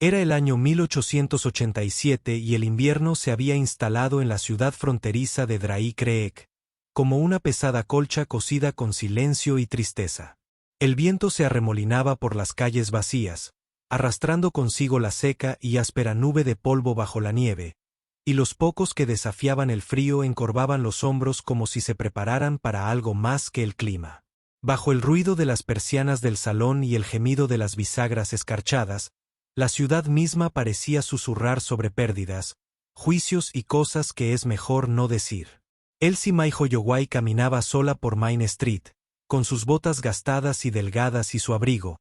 Era el año 1887 y el invierno se había instalado en la ciudad fronteriza de Drei Creek, como una pesada colcha cosida con silencio y tristeza. El viento se arremolinaba por las calles vacías, arrastrando consigo la seca y áspera nube de polvo bajo la nieve, y los pocos que desafiaban el frío encorvaban los hombros como si se prepararan para algo más que el clima. Bajo el ruido de las persianas del salón y el gemido de las bisagras escarchadas, la ciudad misma parecía susurrar sobre pérdidas, juicios y cosas que es mejor no decir. Elsie May Holloway caminaba sola por Main Street, con sus botas gastadas y delgadas y su abrigo,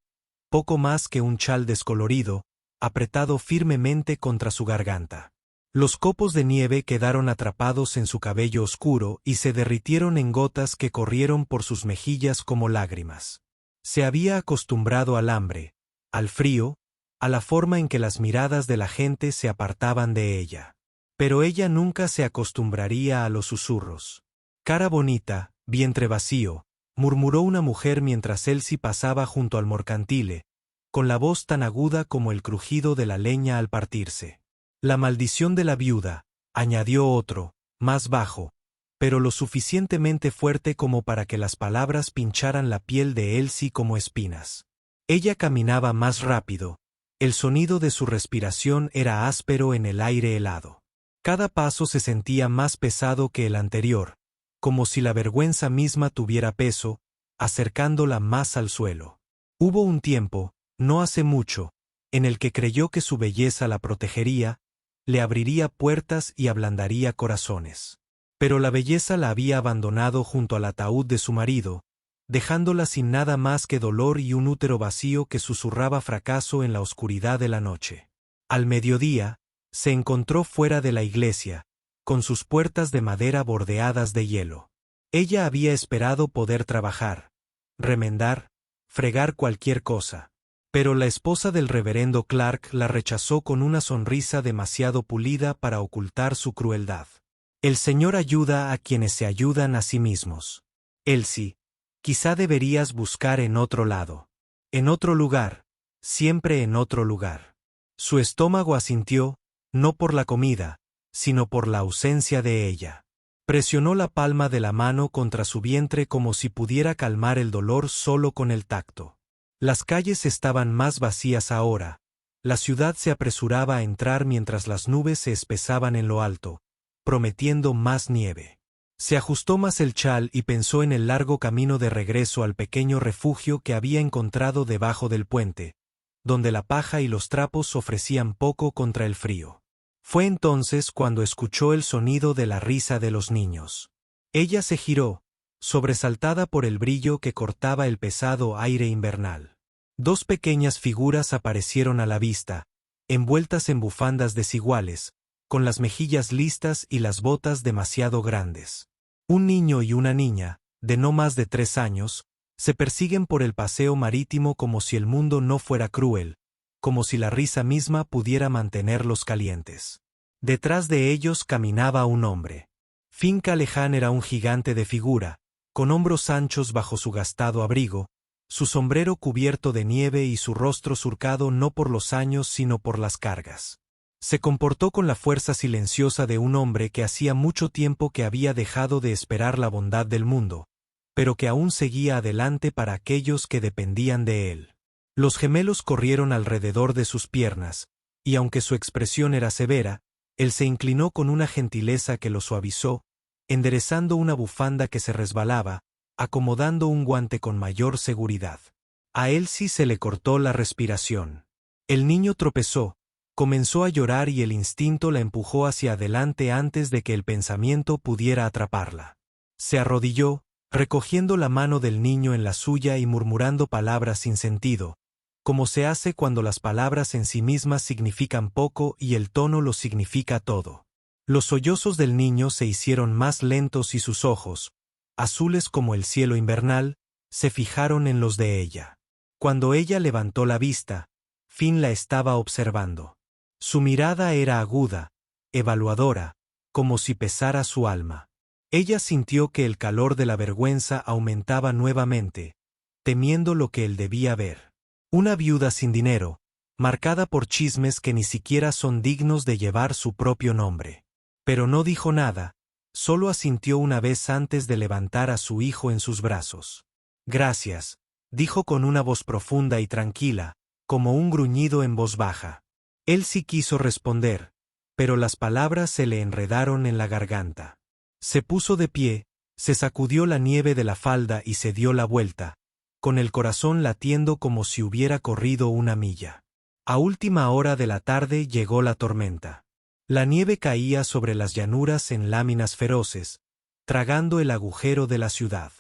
poco más que un chal descolorido, apretado firmemente contra su garganta. Los copos de nieve quedaron atrapados en su cabello oscuro y se derritieron en gotas que corrieron por sus mejillas como lágrimas. Se había acostumbrado al hambre, al frío, a la forma en que las miradas de la gente se apartaban de ella. Pero ella nunca se acostumbraría a los susurros. «Cara bonita, vientre vacío», murmuró una mujer mientras Elsie pasaba junto al mercantile, con la voz tan aguda como el crujido de la leña al partirse. «La maldición de la viuda», añadió otro, más bajo, pero lo suficientemente fuerte como para que las palabras pincharan la piel de Elsie como espinas. Ella caminaba más rápido. El sonido de su respiración era áspero en el aire helado. Cada paso se sentía más pesado que el anterior, como si la vergüenza misma tuviera peso, acercándola más al suelo. Hubo un tiempo, no hace mucho, en el que creyó que su belleza la protegería, le abriría puertas y ablandaría corazones. Pero la belleza la había abandonado junto al ataúd de su marido, dejándola sin nada más que dolor y un útero vacío que susurraba fracaso en la oscuridad de la noche. Al mediodía, se encontró fuera de la iglesia, con sus puertas de madera bordeadas de hielo. Ella había esperado poder trabajar, remendar, fregar cualquier cosa. Pero la esposa del reverendo Clark la rechazó con una sonrisa demasiado pulida para ocultar su crueldad. El Señor ayuda a quienes se ayudan a sí mismos. Elsie, quizá deberías buscar en otro lado. En otro lugar, siempre en otro lugar. Su estómago asintió, no por la comida, sino por la ausencia de ella. Presionó la palma de la mano contra su vientre como si pudiera calmar el dolor solo con el tacto. Las calles estaban más vacías ahora. La ciudad se apresuraba a entrar mientras las nubes se espesaban en lo alto, prometiendo más nieve. Se ajustó más el chal y pensó en el largo camino de regreso al pequeño refugio que había encontrado debajo del puente, donde la paja y los trapos ofrecían poco contra el frío. Fue entonces cuando escuchó el sonido de la risa de los niños. Ella se giró, sobresaltada por el brillo que cortaba el pesado aire invernal. Dos pequeñas figuras aparecieron a la vista, envueltas en bufandas desiguales, con las mejillas listas y las botas demasiado grandes. Un niño y una niña, de no más de 3 años, se persiguen por el paseo marítimo como si el mundo no fuera cruel, como si la risa misma pudiera mantenerlos calientes. Detrás de ellos caminaba un hombre. Finn Callahan era un gigante de figura, con hombros anchos bajo su gastado abrigo, su sombrero cubierto de nieve y su rostro surcado no por los años sino por las cargas. Se comportó con la fuerza silenciosa de un hombre que hacía mucho tiempo que había dejado de esperar la bondad del mundo, pero que aún seguía adelante para aquellos que dependían de él. Los gemelos corrieron alrededor de sus piernas, y aunque su expresión era severa, él se inclinó con una gentileza que lo suavizó, enderezando una bufanda que se resbalaba, acomodando un guante con mayor seguridad. A Elsie se le cortó la respiración. El niño tropezó, comenzó a llorar y el instinto la empujó hacia adelante antes de que el pensamiento pudiera atraparla. Se arrodilló, recogiendo la mano del niño en la suya y murmurando palabras sin sentido, como se hace cuando las palabras en sí mismas significan poco y el tono lo significa todo. Los sollozos del niño se hicieron más lentos y sus ojos, azules como el cielo invernal, se fijaron en los de ella. Cuando ella levantó la vista, Finn la estaba observando. Su mirada era aguda, evaluadora, como si pesara su alma. Ella sintió que el calor de la vergüenza aumentaba nuevamente, temiendo lo que él debía ver. Una viuda sin dinero, marcada por chismes que ni siquiera son dignos de llevar su propio nombre. Pero no dijo nada, solo asintió una vez antes de levantar a su hijo en sus brazos. Gracias, dijo con una voz profunda y tranquila, como un gruñido en voz baja. Él sí quiso responder, pero las palabras se le enredaron en la garganta. Se puso de pie, se sacudió la nieve de la falda y se dio la vuelta, con el corazón latiendo como si hubiera corrido una milla. A última hora de la tarde llegó la tormenta. La nieve caía sobre las llanuras en láminas feroces, tragando el agujero de la ciudad.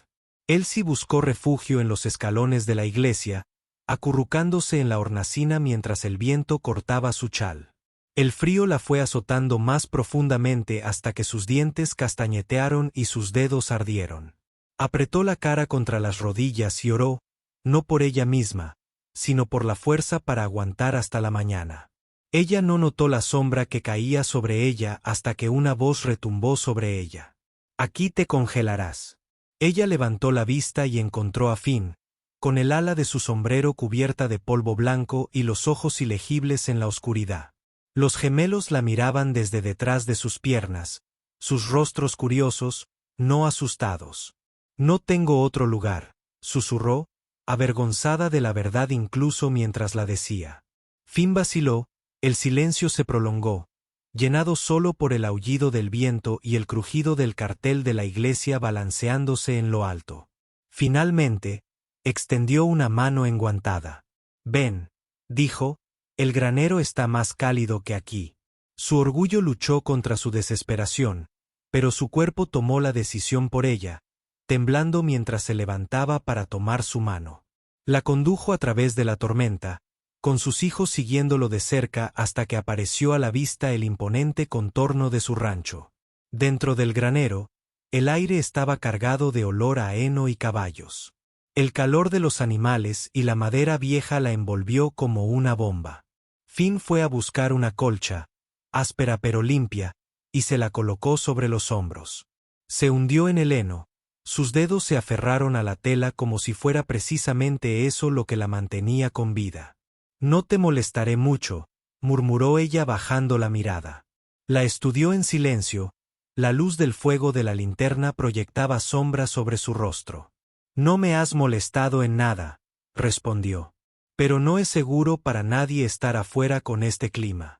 Elsie buscó refugio en los escalones de la iglesia, acurrucándose en la hornacina mientras el viento cortaba su chal. El frío la fue azotando más profundamente hasta que sus dientes castañetearon y sus dedos ardieron. Apretó la cara contra las rodillas y oró, no por ella misma, sino por la fuerza para aguantar hasta la mañana. Ella no notó la sombra que caía sobre ella hasta que una voz retumbó sobre ella. «Aquí te congelarás». Ella levantó la vista y encontró a Finn, con el ala de su sombrero cubierta de polvo blanco y los ojos ilegibles en la oscuridad. Los gemelos la miraban desde detrás de sus piernas, sus rostros curiosos, no asustados. «No tengo otro lugar», susurró, avergonzada de la verdad incluso mientras la decía. Finn vaciló, el silencio se prolongó, llenado solo por el aullido del viento y el crujido del cartel de la iglesia balanceándose en lo alto. Finalmente, extendió una mano enguantada. «Ven», dijo, «el granero está más cálido que aquí». Su orgullo luchó contra su desesperación, pero su cuerpo tomó la decisión por ella, temblando mientras se levantaba para tomar su mano. La condujo a través de la tormenta, con sus hijos siguiéndolo de cerca hasta que apareció a la vista el imponente contorno de su rancho. Dentro del granero, el aire estaba cargado de olor a heno y caballos. El calor de los animales y la madera vieja la envolvió como una bomba. Finn fue a buscar una colcha, áspera pero limpia, y se la colocó sobre los hombros. Se hundió en el heno, sus dedos se aferraron a la tela como si fuera precisamente eso lo que la mantenía con vida. «No te molestaré mucho», murmuró ella bajando la mirada. La estudió en silencio, la luz del fuego de la linterna proyectaba sombras sobre su rostro. «No me has molestado en nada», respondió. «Pero no es seguro para nadie estar afuera con este clima».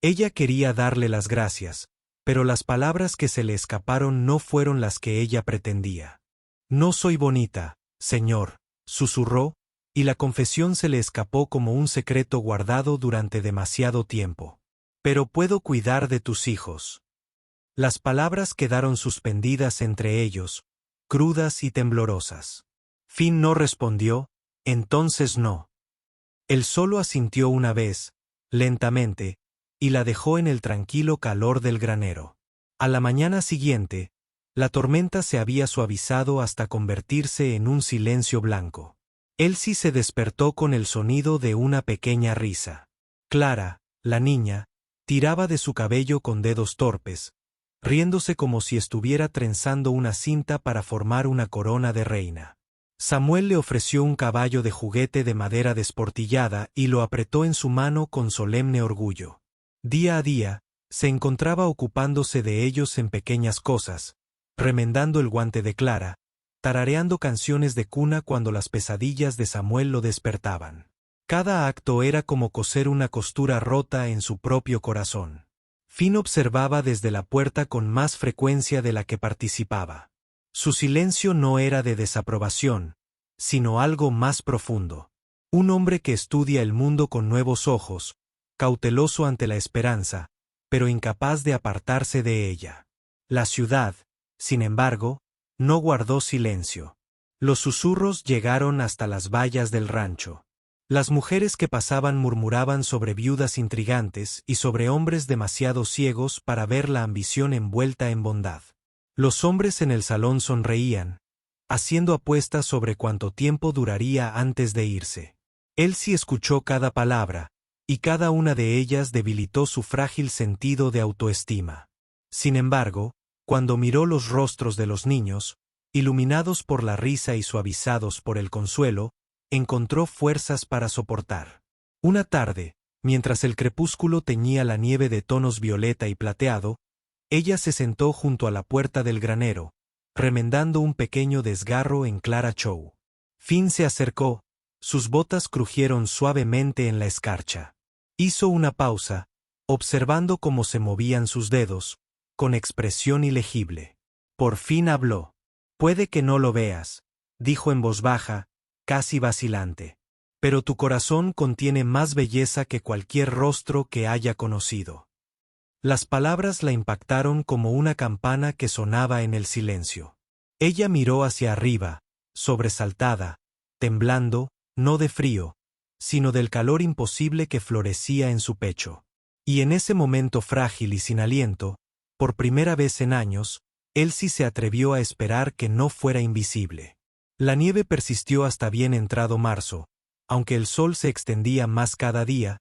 Ella quería darle las gracias, pero las palabras que se le escaparon no fueron las que ella pretendía. «No soy bonita, señor», susurró, y la confesión se le escapó como un secreto guardado durante demasiado tiempo. «Pero puedo cuidar de tus hijos». Las palabras quedaron suspendidas entre ellos, crudas y temblorosas. Finn no respondió, entonces no. Él solo asintió una vez, lentamente, y la dejó en el tranquilo calor del granero. A la mañana siguiente, la tormenta se había suavizado hasta convertirse en un silencio blanco. Elsie se despertó con el sonido de una pequeña risa. Clara, la niña, tiraba de su cabello con dedos torpes, riéndose como si estuviera trenzando una cinta para formar una corona de reina. Samuel le ofreció un caballo de juguete de madera desportillada y lo apretó en su mano con solemne orgullo. Día a día, se encontraba ocupándose de ellos en pequeñas cosas, remendando el guante de Clara, tarareando canciones de cuna cuando las pesadillas de Samuel lo despertaban. Cada acto era como coser una costura rota en su propio corazón. Finn observaba desde la puerta con más frecuencia de la que participaba. Su silencio no era de desaprobación, sino algo más profundo. Un hombre que estudia el mundo con nuevos ojos, cauteloso ante la esperanza, pero incapaz de apartarse de ella. La ciudad, sin embargo, no guardó silencio. Los susurros llegaron hasta las vallas del rancho. Las mujeres que pasaban murmuraban sobre viudas intrigantes y sobre hombres demasiado ciegos para ver la ambición envuelta en bondad. Los hombres en el salón sonreían, haciendo apuestas sobre cuánto tiempo duraría antes de irse. Elsie escuchó cada palabra, y cada una de ellas debilitó su frágil sentido de autoestima. Sin embargo, cuando miró los rostros de los niños, iluminados por la risa y suavizados por el consuelo, encontró fuerzas para soportar. Una tarde, mientras el crepúsculo teñía la nieve de tonos violeta y plateado, ella se sentó junto a la puerta del granero, remendando un pequeño desgarro en Clara Chow. Finn se acercó, sus botas crujieron suavemente en la escarcha. Hizo una pausa, observando cómo se movían sus dedos, con expresión ilegible. Por fin habló. Puede que no lo veas, dijo en voz baja, casi vacilante. Pero tu corazón contiene más belleza que cualquier rostro que haya conocido. Las palabras la impactaron como una campana que sonaba en el silencio. Ella miró hacia arriba, sobresaltada, temblando, no de frío, sino del calor imposible que florecía en su pecho. Y en ese momento frágil y sin aliento, por primera vez en años, Elsie se atrevió a esperar que no fuera invisible. La nieve persistió hasta bien entrado marzo, aunque el sol se extendía más cada día,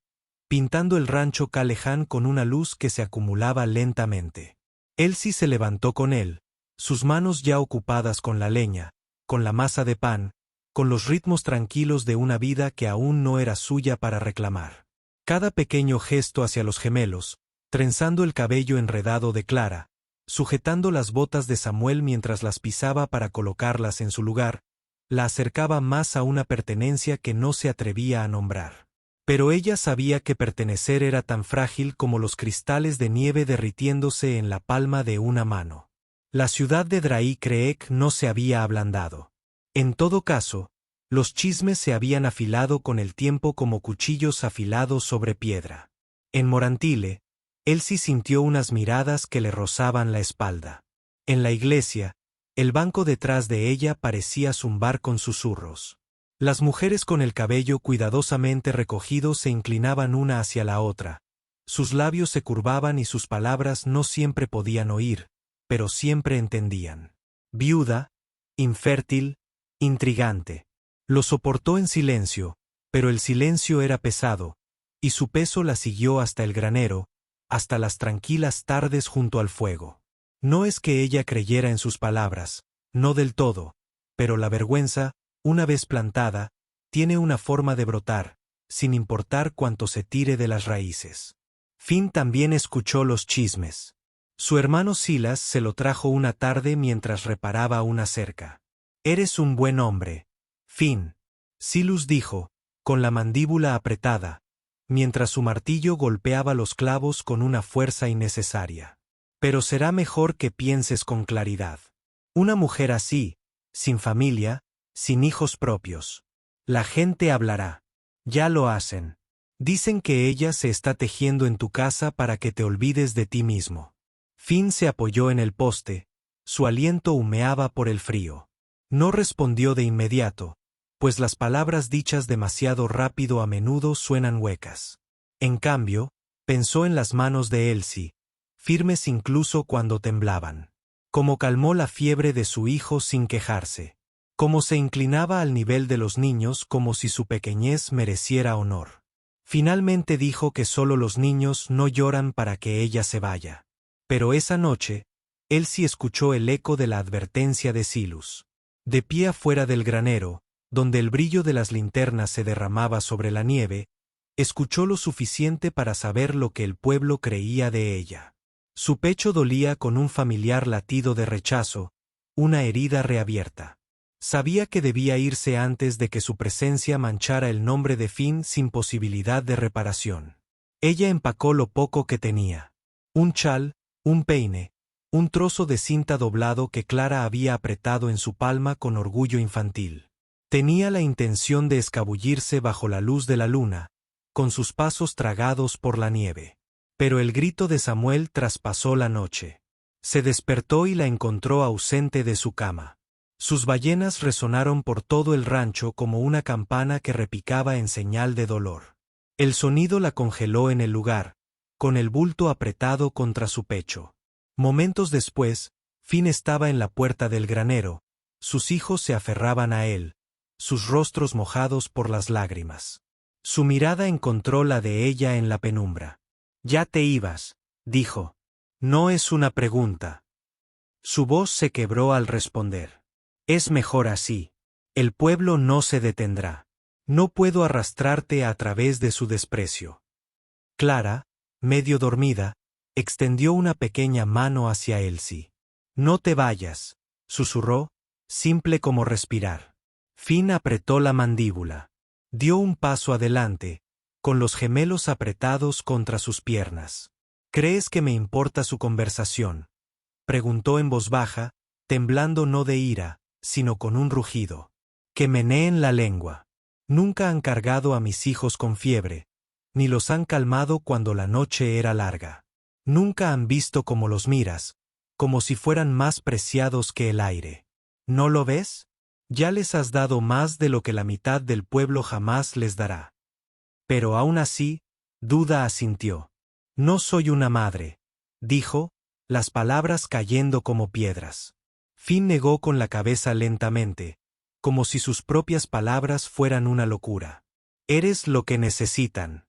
pintando el rancho Callahan con una luz que se acumulaba lentamente. Elsie se levantó con él, sus manos ya ocupadas con la leña, con la masa de pan, con los ritmos tranquilos de una vida que aún no era suya para reclamar. Cada pequeño gesto hacia los gemelos, trenzando el cabello enredado de Clara, sujetando las botas de Samuel mientras las pisaba para colocarlas en su lugar, la acercaba más a una pertenencia que no se atrevía a nombrar. Pero ella sabía que pertenecer era tan frágil como los cristales de nieve derritiéndose en la palma de una mano. La ciudad de Drake Creek no se había ablandado. En todo caso, los chismes se habían afilado con el tiempo como cuchillos afilados sobre piedra. En Morantile, Elsie sintió unas miradas que le rozaban la espalda. En la iglesia, el banco detrás de ella parecía zumbar con susurros. Las mujeres con el cabello cuidadosamente recogido se inclinaban una hacia la otra. Sus labios se curvaban y sus palabras no siempre podían oír, pero siempre entendían. Viuda, infértil, intrigante. Lo soportó en silencio, pero el silencio era pesado, y su peso la siguió hasta el granero, hasta las tranquilas tardes junto al fuego. No es que ella creyera en sus palabras, no del todo, pero la vergüenza, una vez plantada, tiene una forma de brotar, sin importar cuánto se tire de las raíces. Finn también escuchó los chismes. Su hermano Silas se lo trajo una tarde mientras reparaba una cerca. «Eres un buen hombre, Finn», Silas dijo, con la mandíbula apretada, mientras su martillo golpeaba los clavos con una fuerza innecesaria. «Pero será mejor que pienses con claridad. Una mujer así, sin familia, sin hijos propios. La gente hablará. Ya lo hacen. Dicen que ella se está tejiendo en tu casa para que te olvides de ti mismo». Finn se apoyó en el poste, su aliento humeaba por el frío. No respondió de inmediato, pues las palabras dichas demasiado rápido a menudo suenan huecas. En cambio, pensó en las manos de Elsie, firmes incluso cuando temblaban. Cómo calmó la fiebre de su hijo sin quejarse. Cómo se inclinaba al nivel de los niños como si su pequeñez mereciera honor. Finalmente dijo que solo los niños no lloran para que ella se vaya. Pero esa noche, Elsie escuchó el eco de la advertencia de Silas. De pie afuera del granero, donde el brillo de las linternas se derramaba sobre la nieve, escuchó lo suficiente para saber lo que el pueblo creía de ella. Su pecho dolía con un familiar latido de rechazo, una herida reabierta. Sabía que debía irse antes de que su presencia manchara el nombre de Finn sin posibilidad de reparación. Ella empacó lo poco que tenía. Un chal, un peine, un trozo de cinta doblado que Clara había apretado en su palma con orgullo infantil. Tenía la intención de escabullirse bajo la luz de la luna, con sus pasos tragados por la nieve. Pero el grito de Samuel traspasó la noche. Se despertó y la encontró ausente de su cama. Sus ballenas resonaron por todo el rancho como una campana que repicaba en señal de dolor. El sonido la congeló en el lugar, con el bulto apretado contra su pecho. Momentos después, Finn estaba en la puerta del granero, sus hijos se aferraban a él, sus rostros mojados por las lágrimas. Su mirada encontró la de ella en la penumbra. «Ya te ibas», dijo. «No es una pregunta». Su voz se quebró al responder. «Es mejor así. El pueblo no se detendrá. No puedo arrastrarte a través de su desprecio. Clara, medio dormida, extendió una pequeña mano hacia Elsie. No te vayas, susurró, simple como respirar. Finn apretó la mandíbula. Dio un paso adelante, con los gemelos apretados contra sus piernas. ¿Crees que me importa su conversación?, preguntó en voz baja, temblando no de ira, sino con un rugido. Que meneen la lengua. Nunca han cargado a mis hijos con fiebre, ni los han calmado cuando la noche era larga. Nunca han visto cómo los miras, como si fueran más preciados que el aire. ¿No lo ves? Ya les has dado más de lo que la mitad del pueblo jamás les dará. Pero aún así, Duda asintió. No soy una madre, dijo, las palabras cayendo como piedras. Finn negó con la cabeza lentamente, como si sus propias palabras fueran una locura. Eres lo que necesitan.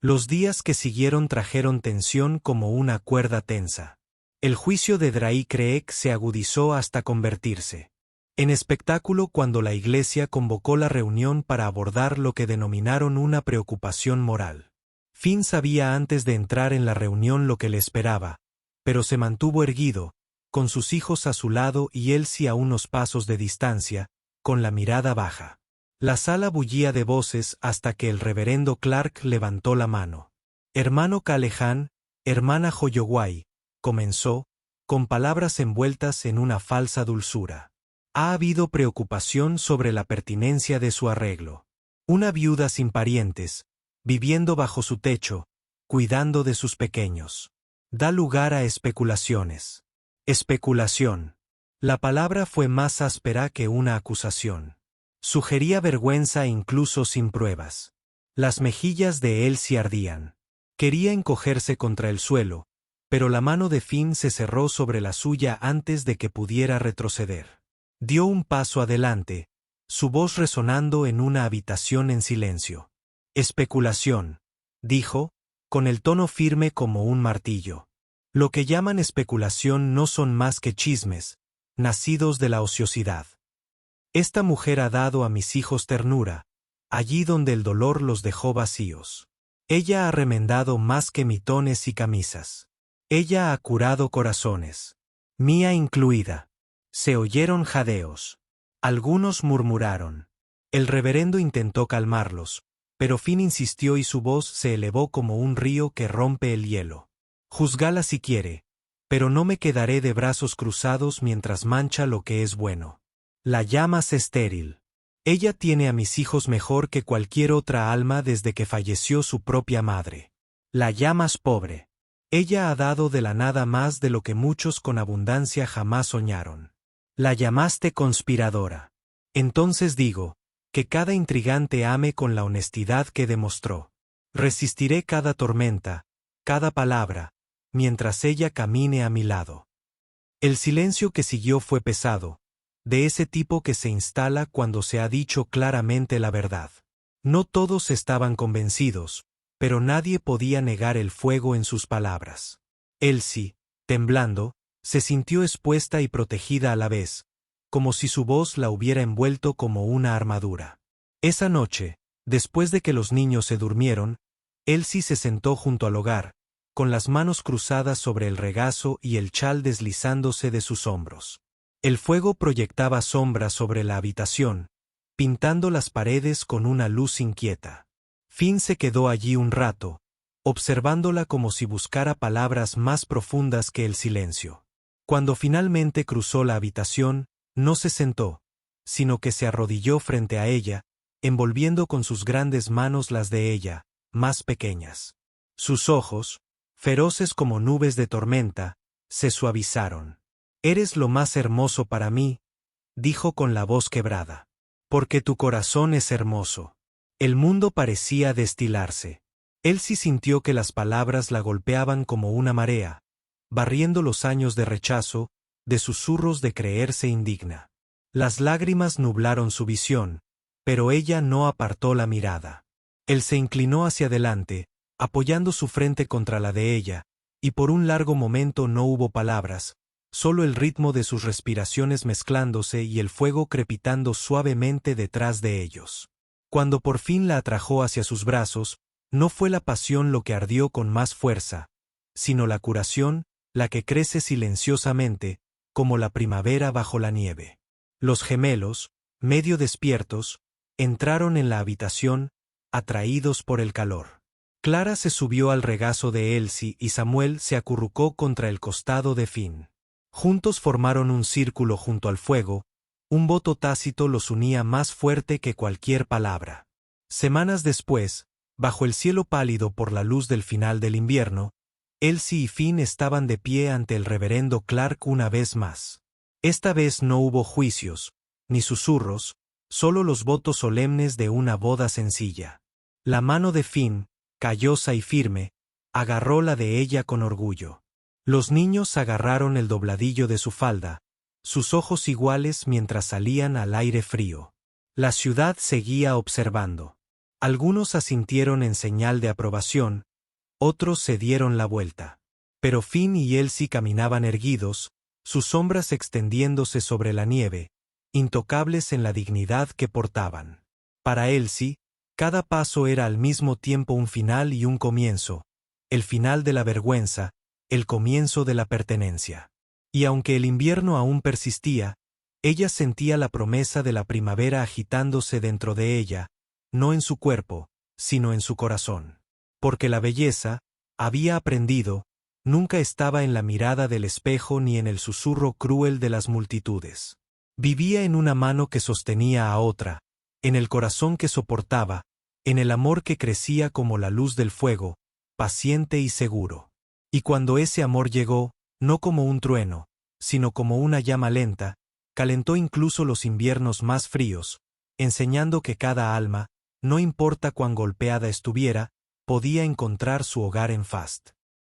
Los días que siguieron trajeron tensión como una cuerda tensa. El juicio de Drake Creek se agudizó hasta convertirse en espectáculo cuando la iglesia convocó la reunión para abordar lo que denominaron una preocupación moral. Finn sabía antes de entrar en la reunión lo que le esperaba, pero se mantuvo erguido, con sus hijos a su lado y Elsie a unos pasos de distancia, con la mirada baja. La sala bullía de voces hasta que el reverendo Clark levantó la mano. Hermano Callahan, hermana Holloway, comenzó, con palabras envueltas en una falsa dulzura. Ha habido preocupación sobre la pertinencia de su arreglo. Una viuda sin parientes, viviendo bajo su techo, cuidando de sus pequeños. Da lugar a especulaciones. Especulación. La palabra fue más áspera que una acusación. Sugería vergüenza incluso sin pruebas. Las mejillas de Elsie ardían. Quería encogerse contra el suelo, pero la mano de Finn se cerró sobre la suya antes de que pudiera retroceder. Dio un paso adelante, su voz resonando en una habitación en silencio. Especulación, dijo, con el tono firme como un martillo. Lo que llaman especulación no son más que chismes, nacidos de la ociosidad. Esta mujer ha dado a mis hijos ternura, allí donde el dolor los dejó vacíos. Ella ha remendado más que mitones y camisas. Ella ha curado corazones. Mía incluida. Se oyeron jadeos. Algunos murmuraron. El reverendo intentó calmarlos, pero Finn insistió y su voz se elevó como un río que rompe el hielo. Juzgala si quiere, pero no me quedaré de brazos cruzados mientras mancha lo que es bueno. La llamas estéril. Ella tiene a mis hijos mejor que cualquier otra alma desde que falleció su propia madre. La llamas pobre. Ella ha dado de la nada más de lo que muchos con abundancia jamás soñaron. La llamaste conspiradora. Entonces digo, que cada intrigante ame con la honestidad que demostró. Resistiré cada tormenta, cada palabra, mientras ella camine a mi lado. El silencio que siguió fue pesado, de ese tipo que se instala cuando se ha dicho claramente la verdad. No todos estaban convencidos, pero nadie podía negar el fuego en sus palabras. Elsie, temblando, se sintió expuesta y protegida a la vez, como si su voz la hubiera envuelto como una armadura. Esa noche, después de que los niños se durmieron, Elsie se sentó junto al hogar, con las manos cruzadas sobre el regazo y el chal deslizándose de sus hombros. El fuego proyectaba sombras sobre la habitación, pintando las paredes con una luz inquieta. Finn se quedó allí un rato, observándola como si buscara palabras más profundas que el silencio. Cuando finalmente cruzó la habitación, no se sentó, sino que se arrodilló frente a ella, envolviendo con sus grandes manos las de ella, más pequeñas. Sus ojos, feroces como nubes de tormenta, se suavizaron. Eres lo más hermoso para mí, dijo con la voz quebrada. Porque tu corazón es hermoso. El mundo parecía destilarse. Elsie sintió que las palabras la golpeaban como una marea, barriendo los años de rechazo, de susurros de creerse indigna. Las lágrimas nublaron su visión, pero ella no apartó la mirada. Él se inclinó hacia adelante, apoyando su frente contra la de ella, y por un largo momento no hubo palabras, solo el ritmo de sus respiraciones mezclándose y el fuego crepitando suavemente detrás de ellos. Cuando por fin la atrajo hacia sus brazos, no fue la pasión lo que ardió con más fuerza, sino la curación, la que crece silenciosamente, como la primavera bajo la nieve. Los gemelos, medio despiertos, entraron en la habitación, atraídos por el calor. Clara se subió al regazo de Elsie y Samuel se acurrucó contra el costado de Finn. Juntos formaron un círculo junto al fuego, un voto tácito los unía más fuerte que cualquier palabra. Semanas después, bajo el cielo pálido por la luz del final del invierno, Elsie y Finn estaban de pie ante el reverendo Clark una vez más. Esta vez no hubo juicios, ni susurros, solo los votos solemnes de una boda sencilla. La mano de Finn, callosa y firme, agarró la de ella con orgullo. Los niños agarraron el dobladillo de su falda, sus ojos iguales mientras salían al aire frío. La ciudad seguía observando. Algunos asintieron en señal de aprobación, otros se dieron la vuelta. Pero Finn y Elsie caminaban erguidos, sus sombras extendiéndose sobre la nieve, intocables en la dignidad que portaban. Para Elsie, cada paso era al mismo tiempo un final y un comienzo, el final de la vergüenza, el comienzo de la pertenencia. Y aunque el invierno aún persistía, ella sentía la promesa de la primavera agitándose dentro de ella, no en su cuerpo, sino en su corazón. Porque la belleza, había aprendido, nunca estaba en la mirada del espejo ni en el susurro cruel de las multitudes. Vivía en una mano que sostenía a otra, en el corazón que soportaba, en el amor que crecía como la luz del fuego, paciente y seguro. Y cuando ese amor llegó, no como un trueno, sino como una llama lenta, calentó incluso los inviernos más fríos, enseñando que cada alma, no importa cuán golpeada estuviera, podía encontrar su hogar en Fast.